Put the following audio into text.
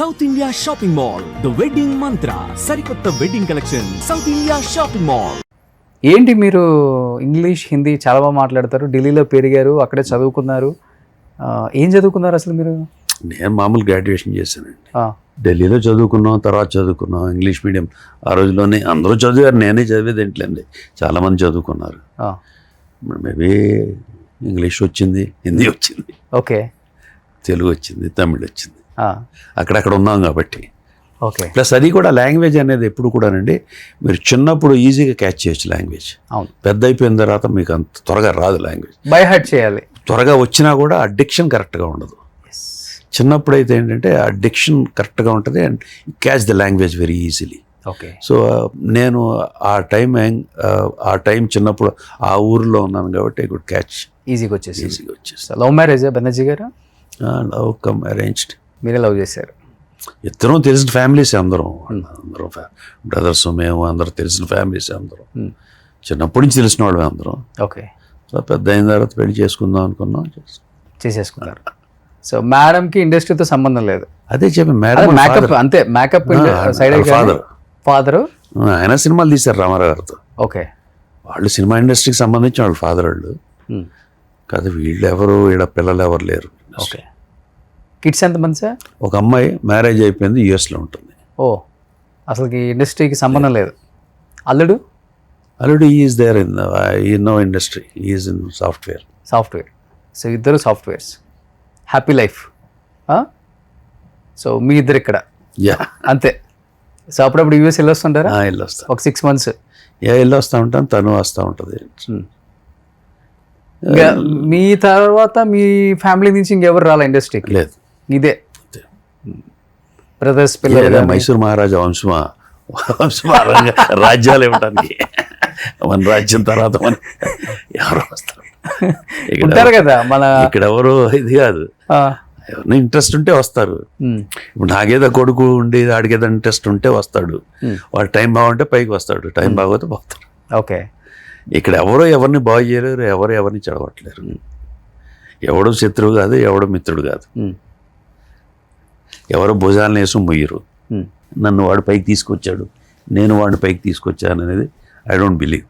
South India shopping mall, the wedding మంత్ర, సరికొత్త wedding collection, south India shopping mall. ఏంటి మీరు English Hindi చాలా బాగా మాట్లాడతారు, ఢిల్లీలో పెరిగారు, అక్కడే చదువుకున్నారు. ఏం చదువుకున్నారు అసలు మీరు? నేను మామూలు గ్రాడ్యుయేషన్ చేశానండి. ఢిల్లీలో చదువుకున్నాం, తర్వాత చదువుకున్నాం ఇంగ్లీష్ మీడియం. ఆ రోజుల్లోనే అందరూ చదివారు, నేనే చదివేది ఏంట్లేండి, చాలామంది చదువుకున్నారు. మేబీ ఇంగ్లీష్ వచ్చింది, హిందీ వచ్చింది, ఓకే, తెలుగు వచ్చింది, తమిళ్ వచ్చింది, అక్కడక్కడ ఉన్నాం కాబట్టి. ఓకే. ప్లస్ అది కూడా లాంగ్వేజ్ అనేది ఎప్పుడు కూడానండి, మీరు చిన్నప్పుడు ఈజీగా క్యాచ్ చేయొచ్చు లాంగ్వేజ్. అవును. పెద్ద అయిపోయిన తర్వాత మీకు అంత త్వరగా రాదు లాంగ్వేజ్. బై హార్ట్ చేయాలి. త్వరగా వచ్చినా కూడా ఆ డిక్షన్ కరెక్ట్గా ఉండదు. చిన్నప్పుడు అయితే ఏంటంటే ఆ డిక్షన్ కరెక్ట్గా ఉంటుంది and catch the language very easily. Okay. So నేను ఆ టైం చిన్నప్పుడు ఆ ఊరిలో ఉన్నాను కాబట్టి ఐ కుడ్ క్యాచ్ ఈజీగా వచ్చేసి. లవ్ మ్యారేజ్ బెనర్జీ గారు? Love come arranged. మీరే లవ్ చేశారు? ఇద్దరం తెలిసిన ఫ్యామిలీస్, అందరం బ్రదర్స్, మేము అందరూ తెలిసిన ఫ్యామిలీస్ అందరం. చిన్నప్పటి నుంచి తెలిసిన వాళ్ళు అందరం. ఓకే. సో పెద్ద అయిన తర్వాత పెళ్లి చేసుకుందాం అనుకున్నాం, చేసేసుకున్నారు. సో మేడంకి ఇండస్ట్రీతో సంబంధం లేదు? అదే చెప్పి మేడం మేకప్, అంతే మేకప్ సైడ్. ఫాదరు ఆయన సినిమాలు తీశారు రామారావు గారితో. ఓకే. వాళ్ళు సినిమా ఇండస్ట్రీకి సంబంధించిన వాళ్ళు ఫాదర్ వాళ్ళు కాదు. వీళ్ళు ఎవరు, వీళ్ళ పిల్లలు ఎవరు లేరు. ఓకే. కిడ్స్ ఎంతమంది సార్? ఒక అమ్మాయి మ్యారేజ్ అయిపోయింది, యుఎస్లో ఉంటుంది. ఓ, అసలుకి ఇండస్ట్రీకి సంబంధం లేదు. అల్లుడు? అల్లుడు is there in no industry, is in software. So ఇద్దరు సాఫ్ట్వేర్స్, హ్యాపీ లైఫ్. సో మీ ఇద్దరు ఇక్కడ అంతే. సో అప్పుడప్పుడు యూఎస్ వెళ్ళొస్తుంటారా? వెళ్ళొస్తా, ఒక 6 months. వెళ్ళొస్తూ ఉంటాను, తను వస్తూ ఉంటుంది. మీ తర్వాత మీ ఫ్యామిలీ నుంచి ఇంకెవరు రాలా ఇండస్ట్రీకి? లేదు, ఇదే బ్రదర్స్, పిల్లలు. మైసూర్ మహారాజా వంశమా రాజ్యాలు ఇవ్వడానికి మన రాజ్యం తర్వాత మన ఎవరు వస్తారు ఉంటారు కదా మన ఇక్కడ. ఎవరు ఇది కాదు, ఎవరైనా ఇంట్రెస్ట్ ఉంటే వస్తారు. ఇప్పుడు నాకేదో కొడుకు ఉండి ఆడికేదో ఇంట్రెస్ట్ ఉంటే వస్తాడు, వాడు టైం బాగుంటే పైకి వస్తాడు, టైం బాగోతే పోతాడు. ఓకే. ఇక్కడ ఎవరో ఎవరిని బాగు చేయలేరు, ఎవరు ఎవరిని చెడగొట్టలేరు. ఎవడు శత్రువు కాదు, ఎవడు మిత్రుడు కాదు. ఎవరు భుజాలను వేసి ముయ్యరు. నన్ను వాడు పైకి తీసుకొచ్చాడు, నేను వాడిని పైకి తీసుకొచ్చాను అనేది ఐ డోంట్ బిలీవ్.